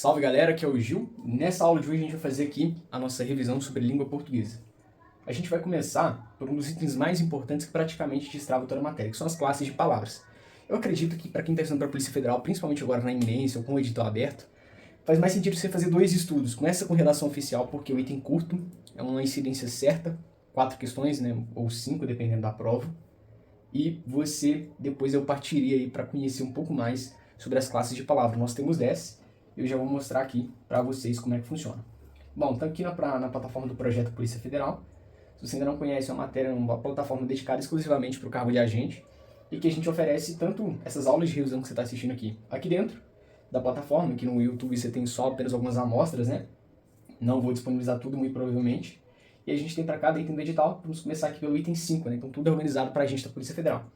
Salve galera, aqui é o Gil. Nessa aula de hoje a gente vai fazer aqui a nossa revisão sobre língua portuguesa. A gente vai começar por um dos itens mais importantes que praticamente destrava toda a matéria, que são as classes de palavras. Eu acredito que para quem está estudando para a Polícia Federal, principalmente agora na iminência ou com o edital aberto, faz mais sentido você fazer dois estudos. Começa com redação oficial, porque o item curto é uma incidência certa, 4 questões, né, ou 5, dependendo da prova. E depois eu partiria aí para conhecer um pouco mais sobre as classes de palavras. Nós temos 10. Eu já vou mostrar aqui para vocês como é que funciona. Bom, estamos aqui na plataforma do Projeto Polícia Federal. Se você ainda não conhece, é uma matéria, uma plataforma dedicada exclusivamente para o cargo de agente e que a gente oferece tanto essas aulas de revisão que você está assistindo aqui dentro da plataforma, que no YouTube você tem só apenas algumas amostras, né? Não vou disponibilizar tudo, muito provavelmente. E a gente tem para cada item do edital, vamos começar aqui pelo item 5, né? Então tudo é organizado para a gente da Polícia Federal.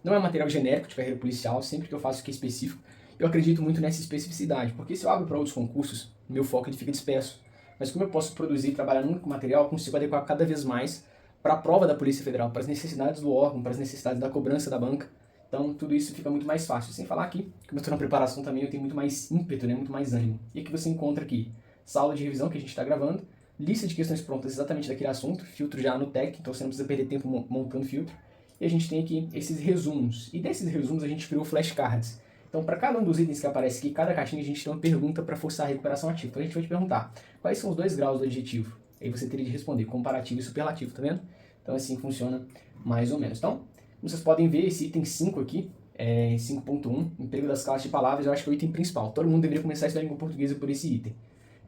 Não é material genérico de carreira policial, sempre que eu faço aqui específico, eu acredito muito nessa especificidade, porque se eu abro para outros concursos, meu foco ele fica disperso. Mas como eu posso produzir e trabalhar num único material, eu consigo adequar cada vez mais para a prova da Polícia Federal, para as necessidades do órgão, para as necessidades da cobrança da banca. Então tudo isso fica muito mais fácil. Sem falar aqui, como eu estou na preparação também, eu tenho muito mais ímpeto, né? Muito mais ânimo. E aqui você encontra aqui essa aula de revisão que a gente está gravando, lista de questões prontas exatamente daquele assunto, filtro já no TEC, então você não precisa perder tempo montando filtro. E a gente tem aqui esses resumos. E desses resumos a gente criou flashcards. Então, para cada um dos itens que aparece aqui, cada caixinha, a gente tem uma pergunta para forçar a recuperação ativa. Então, a gente vai te perguntar quais são os 2 graus do adjetivo. Aí você teria de responder comparativo e superlativo, tá vendo? Então, assim funciona mais ou menos. Então, como vocês podem ver, esse item 5 aqui, 5.1, emprego das classes de palavras, eu acho que é o item principal. Todo mundo deveria começar a estudar língua portuguesa por esse item.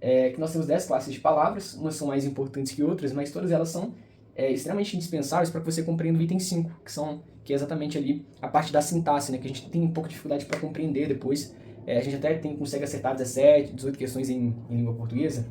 Que nós temos 10 classes de palavras, umas são mais importantes que outras, mas todas elas são extremamente indispensáveis para que você compreenda o item 5, que é exatamente ali a parte da sintaxe, né, que a gente tem um pouco de dificuldade para compreender depois. A gente até consegue acertar 17, 18 questões em língua portuguesa,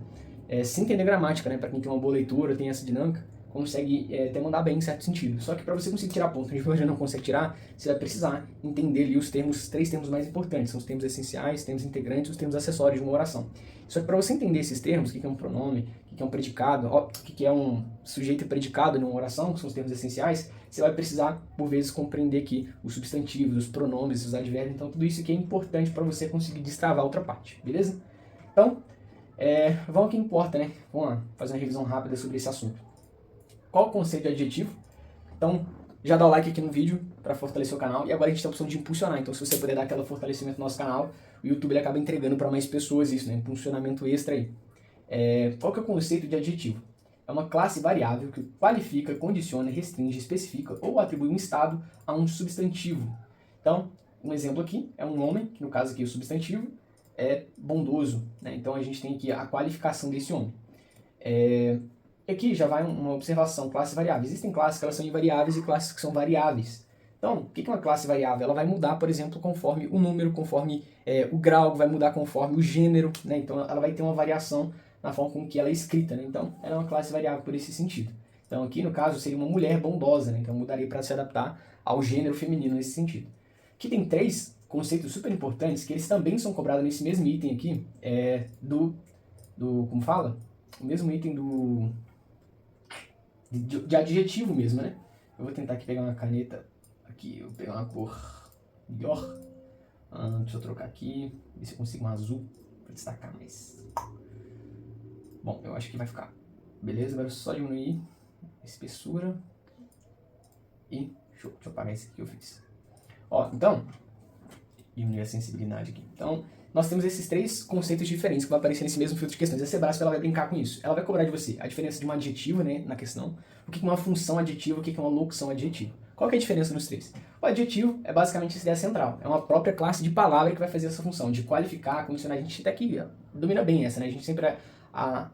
sem entender gramática, né, para quem tem uma boa leitura, tem essa dinâmica, consegue até mandar bem em certo sentido. Só que para você conseguir tirar ponto, a gente já não consegue tirar, você vai precisar entender ali os 3 termos mais importantes, são os termos essenciais, os termos integrantes e os termos acessórios de uma oração. Só que para você entender esses termos, o que é um pronome, o que é um predicado, o que é um sujeito e predicado numa oração, que são os termos essenciais, você vai precisar, por vezes, compreender aqui os substantivos, os pronomes, os advérbios, então tudo isso aqui é importante para você conseguir destravar a outra parte, beleza? Então, vamos ao que importa, né? Vamos lá, fazer uma revisão rápida sobre esse assunto. Qual o conceito de adjetivo? Então, já dá o like aqui no vídeo para fortalecer o canal. E agora a gente tem a opção de impulsionar. Então, se você puder dar aquele fortalecimento no nosso canal, o YouTube ele acaba entregando para mais pessoas isso, né? Impulsionamento extra aí. Qual que é o conceito de adjetivo? É uma classe variável que qualifica, condiciona, restringe, especifica ou atribui um estado a um substantivo. Então, um exemplo aqui é um homem, que no caso aqui o substantivo é bondoso, né? Então, a gente tem aqui a qualificação desse homem. Aqui já vai uma observação, classes variáveis. Existem classes que elas são invariáveis e classes que são variáveis. Então, o que é uma classe variável? Ela vai mudar, por exemplo, conforme o número, conforme o grau, vai mudar conforme o gênero, né? Então, ela vai ter uma variação na forma com que ela é escrita, né? Então, ela é uma classe variável por esse sentido. Então, aqui, no caso, seria uma mulher bondosa, né? Então, mudaria para se adaptar ao gênero feminino nesse sentido. Aqui tem 3 conceitos super importantes que eles também são cobrados nesse mesmo item aqui, como fala? O mesmo item de adjetivo mesmo, né? Eu vou tentar aqui pegar uma caneta, aqui, eu vou pegar uma cor melhor. Deixa eu trocar aqui, ver se eu consigo um azul para destacar mais. Bom, eu acho que vai ficar. Beleza? Agora é só diminuir a espessura. E deixa eu apagar esse aqui que eu fiz. Então, diminuir a sensibilidade aqui. Então, nós temos esses 3 conceitos diferentes que vão aparecer nesse mesmo filtro de questões. A Sebrasp ela vai brincar com isso. Ela vai cobrar de você a diferença de um adjetivo, né, na questão, o que é uma função adjetiva, o que é uma locução adjetiva. Qual que é a diferença nos 3? O adjetivo é basicamente essa ideia central. É uma própria classe de palavra que vai fazer essa função, de qualificar, condicionar. A gente até aqui domina bem essa, né? A gente sempre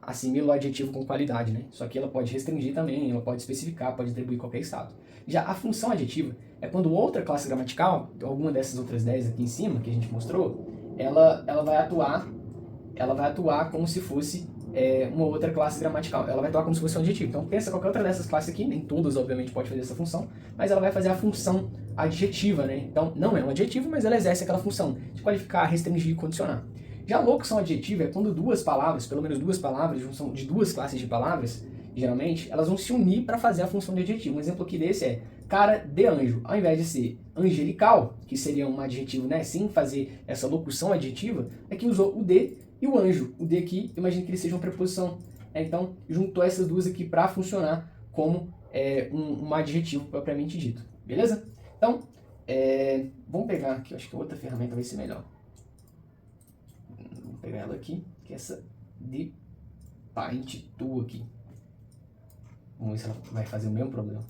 assimila o adjetivo com qualidade, né? Só que ela pode restringir também, ela pode especificar, pode atribuir qualquer estado. Já a função adjetiva é quando outra classe gramatical, alguma dessas outras 10 aqui em cima, que a gente mostrou, ela vai atuar como se fosse uma outra classe gramatical. Ela vai atuar como se fosse um adjetivo. Então pensa qualquer outra dessas classes aqui, nem todas obviamente pode fazer essa função, mas ela vai fazer a função adjetiva, né? Então não é um adjetivo, mas ela exerce aquela função de qualificar, restringir e condicionar. Já a locução adjetiva é quando 2 palavras, pelo menos 2 palavras, junção de 2 classes de palavras, geralmente, elas vão se unir para fazer a função de adjetivo. Um exemplo aqui desse é cara de anjo. Ao invés de ser angelical, que seria um adjetivo, né, sem fazer essa locução adjetiva, aqui usou o de E o anjo, o de aqui, imagino que ele seja uma preposição. Então, juntou essas duas aqui para funcionar como um adjetivo propriamente dito. Beleza? Então, vamos pegar aqui, acho que outra ferramenta vai ser melhor. Vou pegar ela aqui, que é essa de Paint Tool aqui. Vamos ver se ela vai fazer o mesmo problema.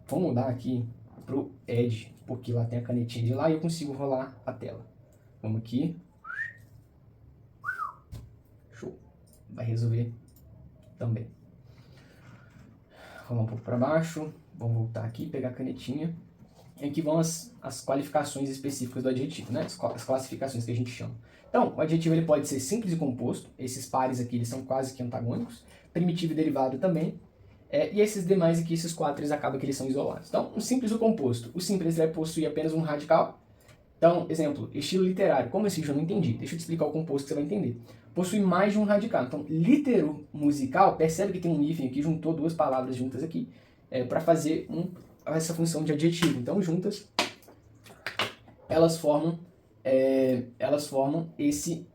Vamos mudar aqui pro Edge, porque lá tem a canetinha de lá e eu consigo rolar a tela. Vamos aqui. Show. Vai resolver também. Rolar um pouco para baixo. Vamos voltar aqui, pegar a canetinha. E aqui vão as qualificações específicas do adjetivo, né? As classificações que a gente chama. Então, o adjetivo ele pode ser simples e composto. Esses pares aqui eles são quase que antagônicos. Primitivo e derivado também. E esses demais aqui, esses quatro, eles acabam que eles são isolados. Então, um simples ou composto. O simples vai possuir apenas um radical. Então, exemplo, estilo literário. Como assim, eu não entendi? Deixa eu te explicar o composto que você vai entender. Possui mais de um radical. Então, litero musical, percebe que tem um hífen aqui, juntou duas palavras juntas aqui, para fazer essa função de adjetivo. Então, juntas, elas formam esse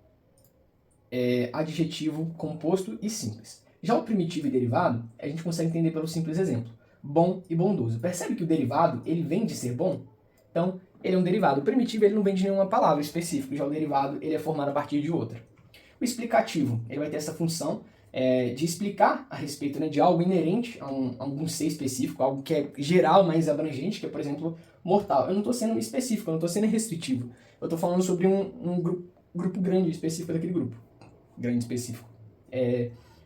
adjetivo composto e simples. Já o primitivo e derivado, a gente consegue entender pelo simples exemplo. Bom e bondoso. Percebe que o derivado, ele vem de ser bom? Então, ele é um derivado. O primitivo, ele não vem de nenhuma palavra específica. Já o derivado, ele é formado a partir de outra. O explicativo, ele vai ter essa função de explicar a respeito, né, de algo inerente a um ser específico, algo que é geral, mais abrangente, que é, por exemplo, mortal. Eu não estou sendo específico, eu não estou sendo restritivo. Eu estou falando sobre um grupo grande específico daquele grupo. Grande específico.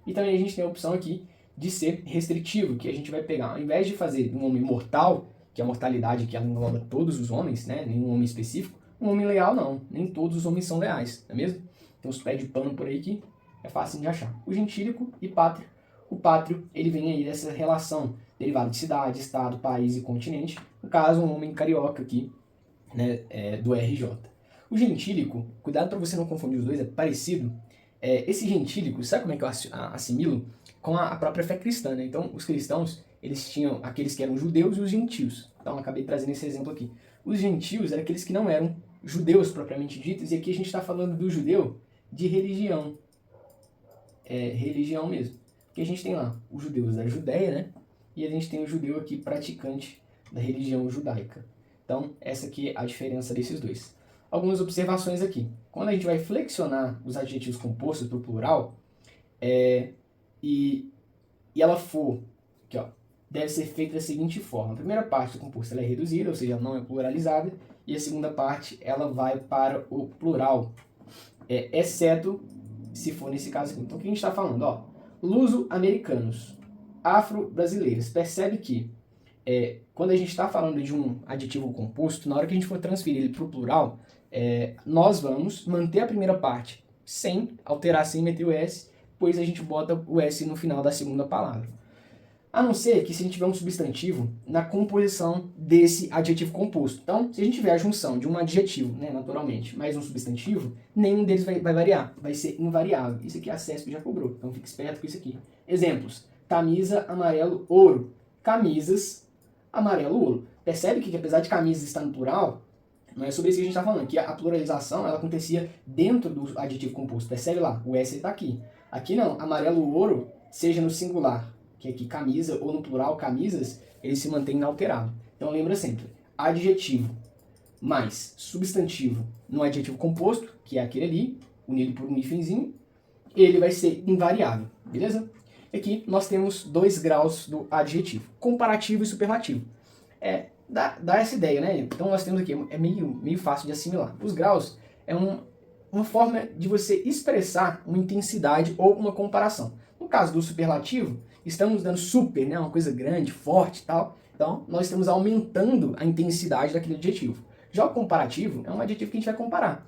E também a gente tem a opção aqui de ser restritivo, que a gente vai pegar, ao invés de fazer um homem mortal, que é a mortalidade que ela engloba todos os homens, né, nenhum homem específico, um homem leal não, nem todos os homens são leais, não é mesmo? Tem uns pés de pano por aí que é fácil de achar. O gentílico e pátrio. O pátrio, ele vem aí dessa relação derivada de cidade, estado, país e continente. No caso, um homem carioca aqui, né, do RJ. O gentílico, cuidado para você não confundir os dois, é parecido. Esse gentílico, sabe como é que eu assimilo? Com a própria fé cristã, né? Então, os cristãos, eles tinham aqueles que eram judeus e os gentios. Então, eu acabei trazendo esse exemplo aqui. Os gentios eram aqueles que não eram judeus propriamente ditos, e aqui a gente está falando do judeu de religião. Religião mesmo. Porque a gente tem lá os judeus da Judéia, né? E a gente tem o judeu aqui praticante da religião judaica. Então, essa aqui é a diferença desses dois. Algumas observações aqui. Quando a gente vai flexionar os adjetivos compostos para o plural, e ela for, aqui, ó, deve ser feita da seguinte forma. A primeira parte do composto ela é reduzida, ou seja, ela não é pluralizada, e a segunda parte ela vai para o plural, exceto se for nesse caso aqui. Então, o que a gente está falando? Ó, luso-americanos, afro-brasileiros. Percebe que quando a gente está falando de um adjetivo composto, na hora que a gente for transferir ele para o plural, nós vamos manter a primeira parte sem alterar, sem meter o S, depois a gente bota o S no final da segunda palavra. A não ser que se a gente tiver um substantivo na composição desse adjetivo composto. Então, se a gente tiver a junção de um adjetivo, né, naturalmente, mais um substantivo, nenhum deles vai variar, vai ser invariável. Isso aqui a CESP já cobrou, então fique esperto com isso aqui. Exemplos: camisa, amarelo, ouro. Camisas, amarelo, ouro. Percebe que apesar de camisa estar no plural, não é sobre isso que a gente está falando, que a pluralização ela acontecia dentro do adjetivo composto. Percebe lá, o S está aqui. Aqui não, amarelo, ouro, seja no singular, que aqui camisa, ou no plural camisas, ele se mantém inalterado. Então lembra sempre, adjetivo mais substantivo no adjetivo composto, que é aquele ali, unido por um hífenzinho, ele vai ser invariável, beleza? Aqui nós temos 2 graus do adjetivo, comparativo e superlativo. Dá essa ideia, né? Então nós temos aqui, é meio fácil de assimilar. Os graus é uma forma de você expressar uma intensidade ou uma comparação. No caso do superlativo, estamos dando super, né, uma coisa grande, forte e tal. Então, nós estamos aumentando a intensidade daquele adjetivo. Já o comparativo é um adjetivo que a gente vai comparar.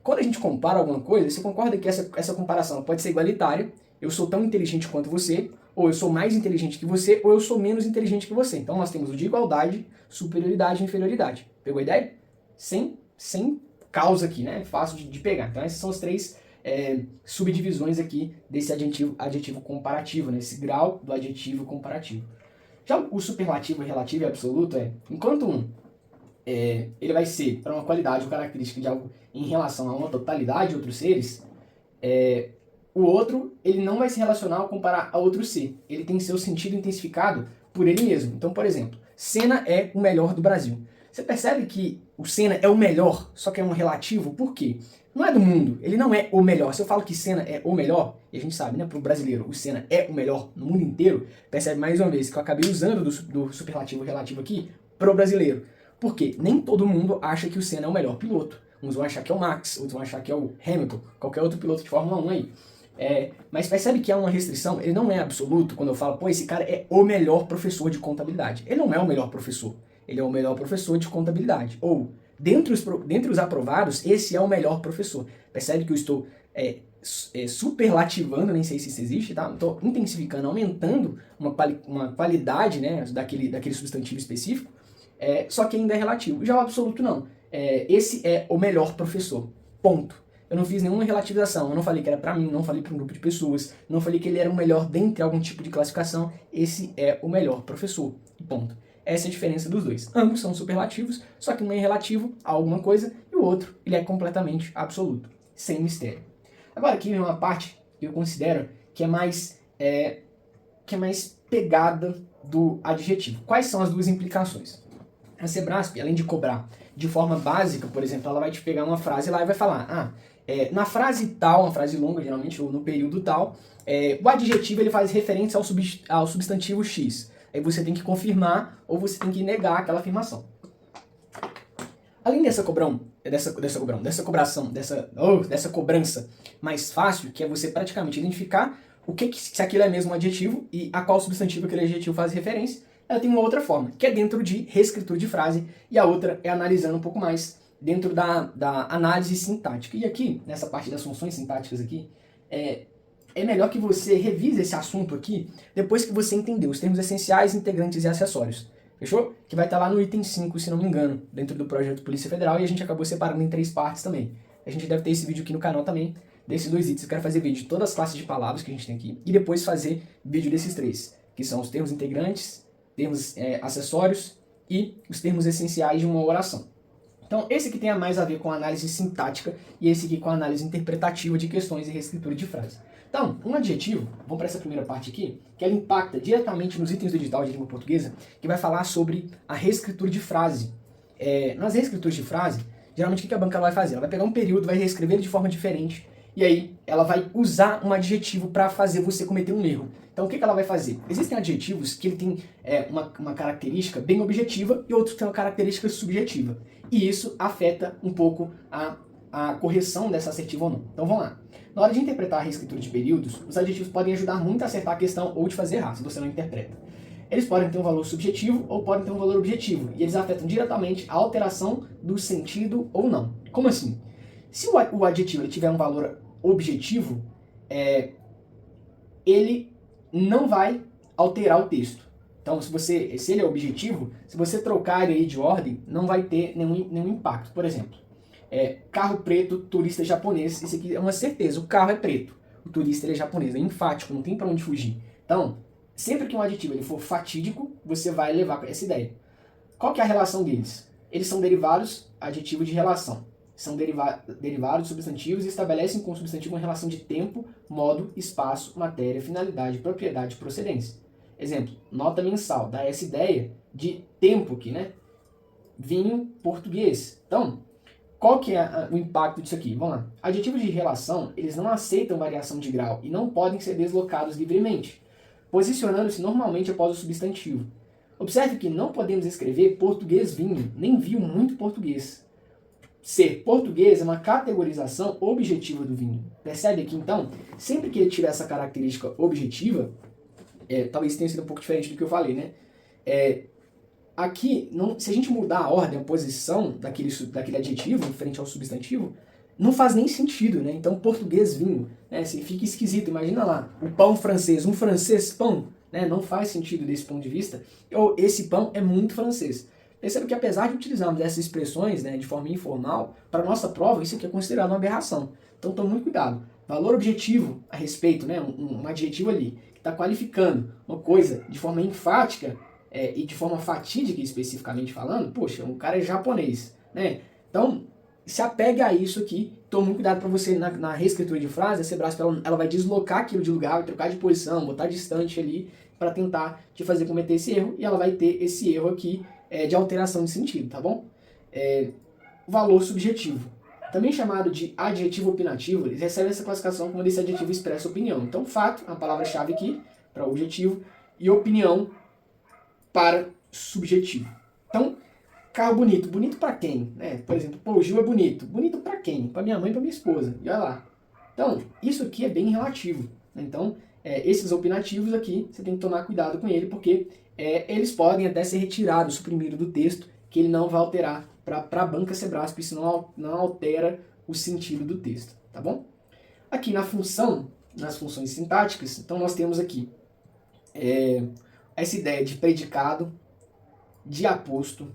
Quando a gente compara alguma coisa, você concorda que essa comparação pode ser igualitária. Eu sou tão inteligente quanto você, ou eu sou mais inteligente que você, ou eu sou menos inteligente que você. Então, nós temos o de igualdade, superioridade e inferioridade. Pegou a ideia? Sem causa aqui, né? Fácil de pegar. Então, essas são as 3 subdivisões aqui desse adjetivo comparativo, né? Esse grau do adjetivo comparativo. Já o superlativo, relativo e absoluto enquanto um ele vai ser para uma qualidade ou característica de algo em relação a uma totalidade de outros seres, o outro ele não vai se relacionar ou comparar a outro ser. Ele tem seu sentido intensificado por ele mesmo. Então, por exemplo, Senna é o melhor do Brasil. Você percebe que o Senna é o melhor, só que é um relativo? Por quê? Não é do mundo, ele não é o melhor. Se eu falo que Senna é o melhor, e a gente sabe, né, para o brasileiro, o Senna é o melhor no mundo inteiro, percebe mais uma vez que eu acabei usando do superlativo relativo aqui para o brasileiro. Por quê? Nem todo mundo acha que o Senna é o melhor piloto. Uns vão achar que é o Max, outros vão achar que é o Hamilton, qualquer outro piloto de Fórmula 1 aí. Mas percebe que há uma restrição, ele não é absoluto quando eu falo, pô, esse cara é o melhor professor de contabilidade. Ele não é o melhor professor, ele é o melhor professor de contabilidade. Ou, dentre os aprovados, esse é o melhor professor. Percebe que eu estou superlativando, nem sei se isso existe, tá? Estou intensificando, aumentando uma qualidade, né, daquele substantivo específico, só que ainda é relativo. Já o absoluto não. Esse é o melhor professor. Ponto. Eu não fiz nenhuma relativização, eu não falei que era pra mim, não falei pra um grupo de pessoas, não falei que ele era o melhor dentre algum tipo de classificação. Esse é o melhor professor. E ponto. Essa é a diferença dos dois. Ambos são superlativos, só que um é relativo a alguma coisa e o outro ele é completamente absoluto, sem mistério. Agora aqui vem uma parte que eu considero que é mais pegada do adjetivo. Quais são as duas implicações? A Sebrasp, além de cobrar de forma básica, por exemplo, ela vai te pegar uma frase lá e vai falar, na frase tal, uma frase longa, geralmente, ou no período tal, o adjetivo ele faz referência ao substantivo X. Aí você tem que confirmar ou você tem que negar aquela afirmação. Além dessa cobrança mais fácil, que é você praticamente identificar se aquilo é mesmo um adjetivo e a qual substantivo aquele adjetivo faz referência, ela tem uma outra forma, que é dentro de reescritura de frase, e a outra é analisando um pouco mais dentro da análise sintática. E aqui, nessa parte das funções sintáticas aqui, é melhor que você revise esse assunto aqui depois que você entendeu os termos essenciais, integrantes e acessórios. Fechou? Que vai estar lá no item 5, se não me engano, dentro do projeto Polícia Federal, e a gente acabou separando em 3 partes também. A gente deve ter esse vídeo aqui no canal também, desses 2 itens. Eu quero fazer vídeo de todas as classes de palavras que a gente tem aqui, e depois fazer vídeo desses 3, que são os termos integrantes, termos acessórios e os termos essenciais de uma oração. Então, esse aqui tem mais a ver com a análise sintática e esse aqui com a análise interpretativa de questões e reescritura de frase. Então, um adjetivo, vamos para essa primeira parte aqui, que ela impacta diretamente nos itens do edital de língua portuguesa, que vai falar sobre a reescritura de frase. Nas reescrituras de frase, geralmente o que a banca vai fazer? Ela vai pegar um período, vai reescrever ele de forma diferente, e aí ela vai usar um adjetivo para fazer você cometer um erro. Então o que ela vai fazer? Existem adjetivos que ele tem uma característica bem objetiva e outros que têm uma característica subjetiva. E isso afeta um pouco a correção dessa assertiva ou não. Então vamos lá. Na hora de interpretar a reescritura de períodos, os adjetivos podem ajudar muito a acertar a questão ou te fazer errar, se você não interpreta. Eles podem ter um valor subjetivo ou podem ter um valor objetivo, e eles afetam diretamente a alteração do sentido ou não. Como assim? Se o adjetivo ele tiver um valor objetivo, ele não vai alterar o texto. Então, se ele é objetivo, se você trocar ele aí de ordem, não vai ter nenhum impacto. Por exemplo, carro preto, turista japonês, isso aqui é uma certeza, o carro é preto, o turista ele é japonês, é enfático, não tem para onde fugir. Então, sempre que um adjetivo ele for fatídico, você vai levar essa ideia. Qual que é a relação deles? Eles são derivados, adjetivo de relação. São derivados de substantivos e estabelecem com o substantivo uma relação de tempo, modo, espaço, matéria, finalidade, propriedade e procedência. Exemplo, nota mensal, dá essa ideia de tempo aqui, né? Vinho português. Então, qual que é o impacto disso aqui? Vamos lá. Adjetivos de relação, eles não aceitam variação de grau e não podem ser deslocados livremente, posicionando-se normalmente após o substantivo. Observe que não podemos escrever português vinho, nem vinho muito português. Ser português é uma categorização objetiva do vinho. Percebe aqui, então, sempre que ele tiver essa característica objetiva, talvez tenha sido um pouco diferente do que eu falei, né? Aqui, se a gente mudar a ordem, a posição daquele adjetivo frente ao substantivo, não faz nem sentido, né? Então, português vinho, né? Assim, fica esquisito. Imagina lá, o pão francês, um francês pão, né? Não faz sentido desse ponto de vista. Ou esse pão é muito francês. Percebe que apesar de utilizarmos essas expressões, né, de forma informal, para a nossa prova isso aqui é considerado uma aberração. Então tome muito cuidado. Valor objetivo a respeito, né, um adjetivo ali, que está qualificando uma coisa de forma enfática, e de forma fatídica especificamente falando, poxa, um cara é japonês, né? Então, se apegue a isso aqui, tome muito cuidado para você, na reescritura de frase, esse braço ela vai deslocar aquilo de lugar, vai trocar de posição, botar distante ali, para tentar te fazer cometer esse erro, e ela vai ter esse erro aqui de alteração de sentido, tá bom? Valor subjetivo. Também chamado de adjetivo opinativo, eles recebem essa classificação quando esse adjetivo expressa opinião. Então, fato, a palavra-chave aqui, para objetivo, e opinião para subjetivo. Então, carro bonito. Bonito para quem? Por exemplo, o Gil é bonito. Bonito para quem? Para minha mãe e para minha esposa. E olha lá. Então, isso aqui é bem relativo. Então, esses opinativos aqui, você tem que tomar cuidado com ele, porque eles podem até ser retirados, suprimidos do texto, que ele não vai alterar para a banca Sebrasp, isso não altera o sentido do texto, tá bom? Aqui na função, nas funções sintáticas, então nós temos aqui essa ideia de predicado, de aposto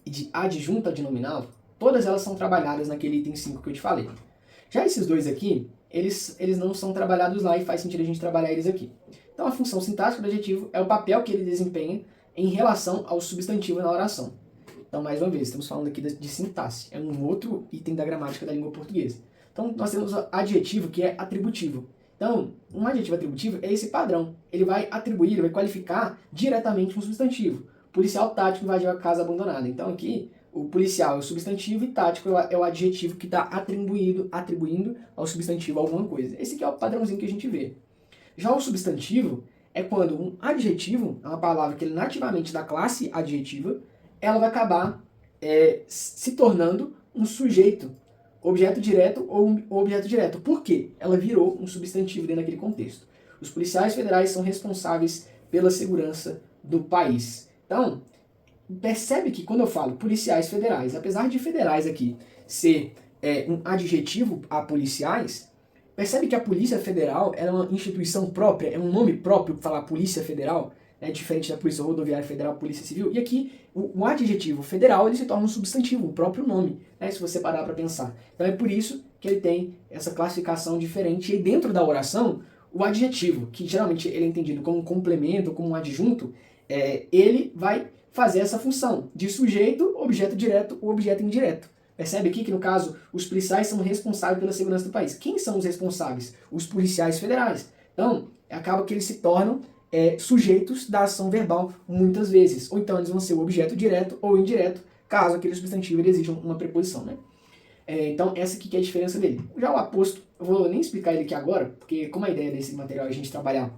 e de adjunto adnominal, todas elas são trabalhadas naquele item 5 que eu te falei. Já esses dois aqui, eles não são trabalhados lá e faz sentido a gente trabalhar eles aqui. Então a função sintática do adjetivo é o papel que ele desempenha em relação ao substantivo na oração. Então, mais uma vez, estamos falando aqui de sintaxe. É um outro item da gramática da língua portuguesa. Então, nós temos o adjetivo, que é atributivo. Então, um adjetivo atributivo é esse padrão. Ele vai atribuir, ele vai qualificar diretamente um substantivo. Policial tático invadiu a casa abandonada. Então, aqui, o policial é o substantivo e tático é o adjetivo que está atribuindo ao substantivo alguma coisa. Esse aqui é o padrãozinho que a gente vê. Já o substantivo é quando um adjetivo, é uma palavra que ele nativamente da classe adjetiva, ela vai acabar se tornando um sujeito, objeto direto ou objeto direto. Por quê? Ela virou um substantivo dentro daquele contexto. Os policiais federais são responsáveis pela segurança do país. Então, percebe que quando eu falo policiais federais, apesar de federais aqui ser um adjetivo a policiais, percebe que a Polícia Federal é uma instituição própria, é um nome próprio para falar Polícia Federal, diferente da Polícia Rodoviária Federal, Polícia Civil. E aqui, o adjetivo federal ele se torna um substantivo, um próprio nome, se você parar para pensar. Então é por isso que ele tem essa classificação diferente. E dentro da oração, o adjetivo, que geralmente ele é entendido como um complemento, como um adjunto, ele vai fazer essa função de sujeito, objeto direto ou objeto indireto. Percebe aqui que, no caso, os policiais são responsáveis pela segurança do país. Quem são os responsáveis? Os policiais federais. Então, acaba que eles se tornam sujeitos da ação verbal muitas vezes. Ou então eles vão ser o objeto direto ou indireto, caso aquele substantivo ele exija uma preposição, né? Então essa aqui que é a diferença dele. Já o aposto, eu vou nem explicar ele aqui agora, porque como a ideia desse material é a gente trabalhar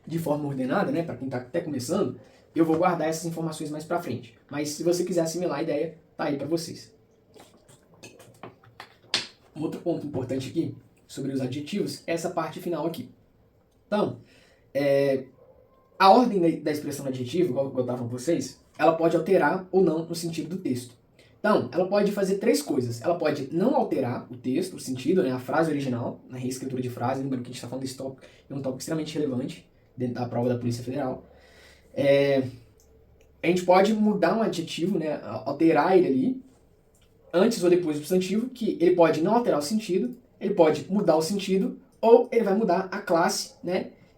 de forma ordenada, né, para quem está até começando, eu vou guardar essas informações mais para frente. Mas se você quiser assimilar a ideia, tá aí para vocês. Um outro ponto importante aqui sobre os adjetivos é essa parte final aqui. Então, a ordem da expressão do adjetivo, igual eu estava com vocês, ela pode alterar ou não o sentido do texto. Então, ela pode fazer três coisas. Ela pode não alterar o texto, o sentido, a frase original, na reescritura de frase. Lembrando que a gente está falando desse tópico, é um tópico extremamente relevante dentro da prova da Polícia Federal. A gente pode mudar um adjetivo, alterar ele ali, antes ou depois do substantivo, que ele pode não alterar o sentido, ele pode mudar o sentido, ou ele vai mudar a classe,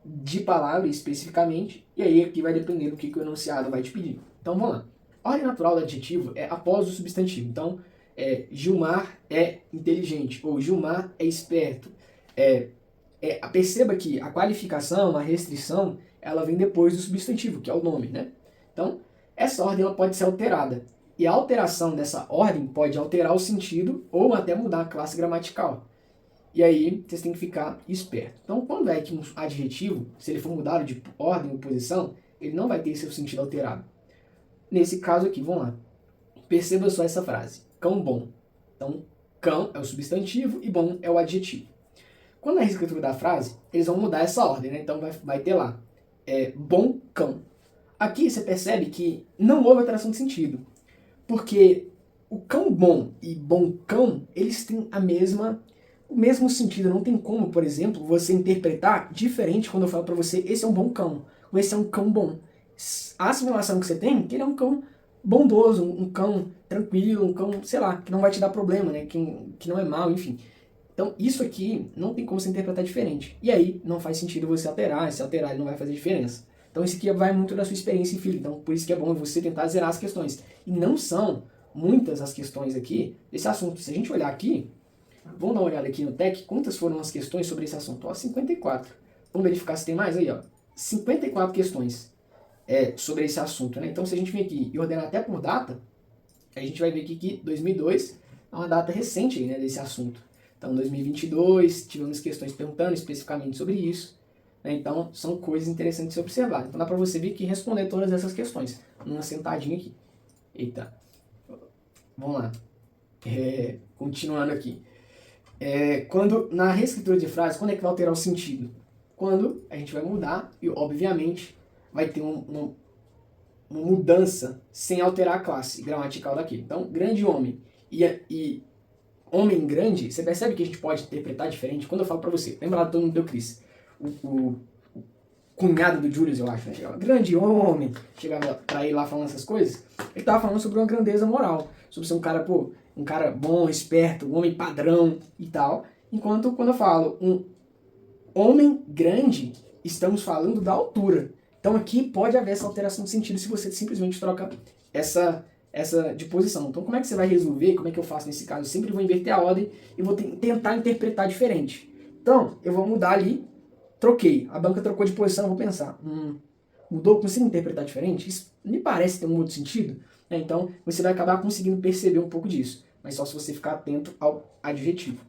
de palavra especificamente, e aí aqui vai depender do que o enunciado vai te pedir. Então vamos lá. A ordem natural do adjetivo é após o substantivo. Então, Gilmar é inteligente, ou Gilmar é esperto. Perceba que a qualificação, a restrição, ela vem depois do substantivo, que é o nome, Então, essa ordem ela pode ser alterada. E a alteração dessa ordem pode alterar o sentido ou até mudar a classe gramatical. E aí, vocês têm que ficar esperto. Então, quando é que um adjetivo, se ele for mudado de ordem ou posição, ele não vai ter seu sentido alterado. Nesse caso aqui, vamos lá. Perceba só essa frase. Cão bom. Então, cão é o substantivo e bom é o adjetivo. Quando na reescritura da frase, eles vão mudar essa ordem, Então, vai ter lá, bom cão. Aqui você percebe que não houve alteração de sentido. Porque o cão bom e bom cão, eles têm o mesmo sentido. Não tem como, por exemplo, você interpretar diferente quando eu falo pra você, esse é um bom cão, ou esse é um cão bom. A assimilação que você tem, que ele é um cão bondoso, um cão tranquilo, um cão, sei lá, que não vai te dar problema, que não é mau, enfim. Então, isso aqui não tem como você interpretar diferente. E aí, não faz sentido você alterar, se alterar ele não vai fazer diferença. Então isso aqui vai muito da sua experiência em física, então por isso que é bom você tentar zerar as questões. E não são muitas as questões aqui desse assunto. Se a gente olhar aqui, vamos dar uma olhada aqui no TEC, quantas foram as questões sobre esse assunto? Ó, 54. Vamos verificar se tem mais aí, ó. 54 questões sobre esse assunto, né? Então se a gente vir aqui e ordenar até por data, a gente vai ver aqui que 2002 é uma data recente aí, né, desse assunto. Então 2022 tivemos questões perguntando especificamente sobre isso, né? Então são coisas interessantes de se observar. Então dá para você ver que responder todas essas questões numa sentadinha aqui. Eita, vamos lá. Continuando aqui. Quando na reescritura de frases, quando é que vai alterar o sentido? Quando a gente vai mudar e, obviamente, vai ter uma mudança sem alterar a classe gramatical daqui. Então, grande homem e homem grande, você percebe que a gente pode interpretar diferente? Quando eu falo pra você, lembra lá do todo mundo deu Cris? O cunhado do Julius, eu acho, né? Chegava, grande homem, chegava pra ele lá falando essas coisas, ele tava falando sobre uma grandeza moral, sobre ser um cara, um cara bom, esperto, um homem padrão e tal. Enquanto quando eu falo um homem grande, estamos falando da altura. Então aqui pode haver essa alteração de sentido se você simplesmente troca essa de posição. Então como é que você vai resolver? Como é que eu faço nesse caso? Eu sempre vou inverter a ordem e vou tentar interpretar diferente. Então eu vou mudar ali, troquei. A banca trocou de posição, eu vou pensar, mudou? Consigo interpretar diferente? Isso me parece ter um outro sentido. Então você vai acabar conseguindo perceber um pouco disso, mas só se você ficar atento ao adjetivo.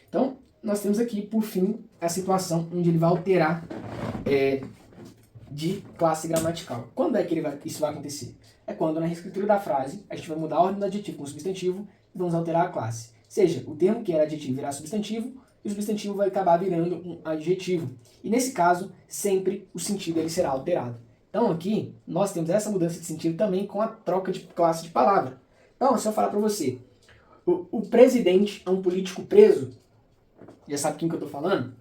Então nós temos aqui, por fim, a situação onde ele vai alterar de classe gramatical. Quando é que isso vai acontecer? É quando na reescritura da frase a gente vai mudar a ordem do adjetivo com o substantivo e vamos alterar a classe. Seja, o termo que era adjetivo virá substantivo e o substantivo vai acabar virando um adjetivo. E nesse caso, sempre o sentido ele será alterado. Então aqui nós temos essa mudança de sentido também com a troca de classe de palavra. Então, se eu falar para você, o presidente é um político preso, já sabe quem que eu estou falando?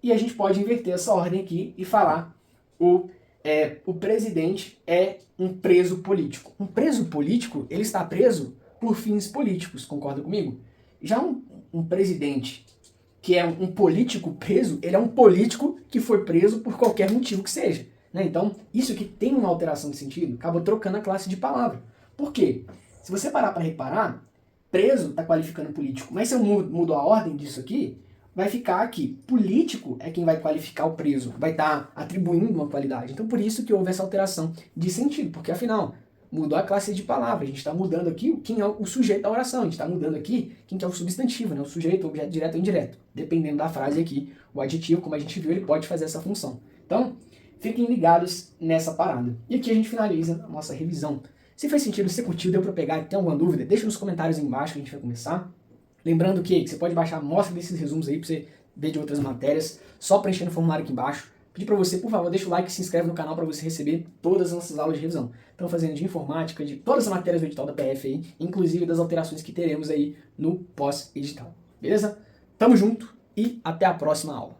E a gente pode inverter essa ordem aqui e falar o presidente é um preso político. Um preso político, ele está preso por fins políticos, concorda comigo? Já um presidente que é um político preso, ele é um político que foi preso por qualquer motivo que seja. Né? Então, isso aqui tem uma alteração de sentido, acabou trocando a classe de palavra. Por quê? Se você parar para reparar, preso está qualificando político, mas se eu mudo a ordem disso aqui, vai ficar aqui, político é quem vai qualificar o preso, vai estar atribuindo uma qualidade. Então por isso que houve essa alteração de sentido, porque afinal, mudou a classe de palavra, a gente está mudando aqui quem é o sujeito da oração, a gente está mudando aqui quem que é o substantivo, né? O sujeito, o objeto direto ou indireto. Dependendo da frase aqui, o adjetivo, como a gente viu, ele pode fazer essa função. Então, fiquem ligados nessa parada. E aqui a gente finaliza a nossa revisão. Se fez sentido, se curtiu, deu para pegar, tem alguma dúvida, deixa nos comentários aí embaixo que a gente vai começar. Lembrando que você pode baixar a amostra desses resumos aí para você ver de outras matérias, só preenchendo o formulário aqui embaixo. Pedir para você, por favor, deixa o like e se inscreve no canal para você receber todas as nossas aulas de revisão. Estamos fazendo de informática, de todas as matérias do edital da PF aí, inclusive das alterações que teremos aí no pós-edital. Beleza? Tamo junto e até a próxima aula.